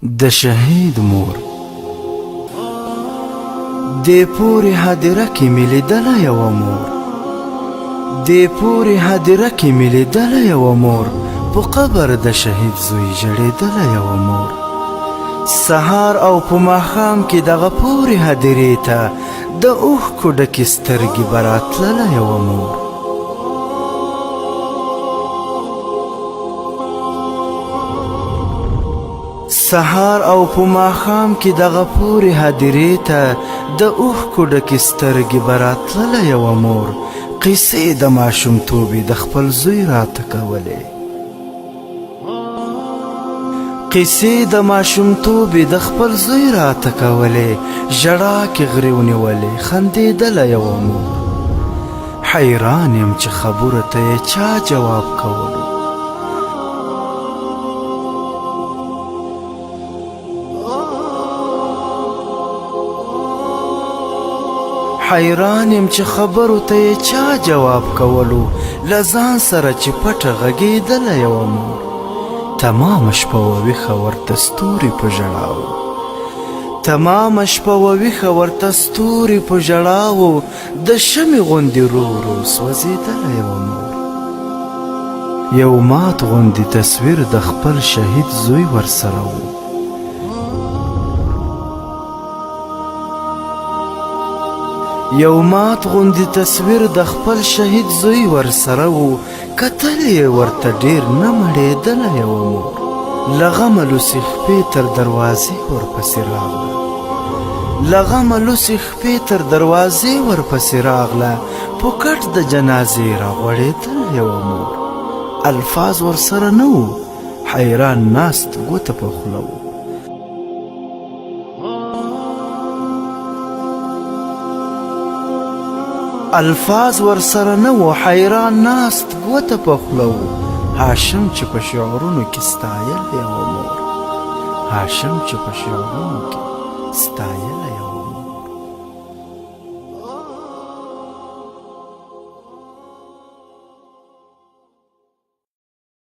د شهید مور دې پورې هدیره کې مې لیدله یوه مور دې پورې هدیره کې مې لیدله یوه مور په قبر د شهید زوی ژړېدله یوه مور سهار او په ماښام کې دغه پورې هدیرې ته د اوښکو ډکې سترګې به راتلله یوه مور سهار او په ماښام کې دغه پورې هدیرې ته د اوښکو ډکې سترګې به راتلله یوه مور قیسې د ماشومتوبې د خپل زوی راته کولې قیسې د ماشومتوبې د خپل زوی راته کولې ژړا کې غرې ونیولې خندېدله یوه مور حیران یم چې خبرو ته یې چا جواب کولو حیران یم چې خبرو ته یې چا جواب کولو له ځان سره چې پټه غږېدله یوه مور تمامه شپه وه ویښه ورته ستوري په ژړا وو تمامه شپه وه ویښه ورته ستوري په ژړا وو د شمعې غوندې ورو ورو سوځېدله یوه مور یو مات غوندې تصویر د خپل شهید زوی ورسره و یو مات غوندې تصویر د خپل شهید زوی ورسره و کتل یې ورته ډېر نه مړېدله یوه مور له غمه لوسې خپې تر دروازې ورپسې راغله له غمه لوسې خپې تر دروازې ورپسې راغله په کټ د جنازې راغوړېدله یوه مور الفاظ ورسره نه وو حیران ناست ګوته په خوله و الفاظ ورسره نه و حیران ناست ګوته په خوله و هاشم چې په شعرونو کې ستایله یوه مور هاشم چې په شعرونو کې ستایله یوه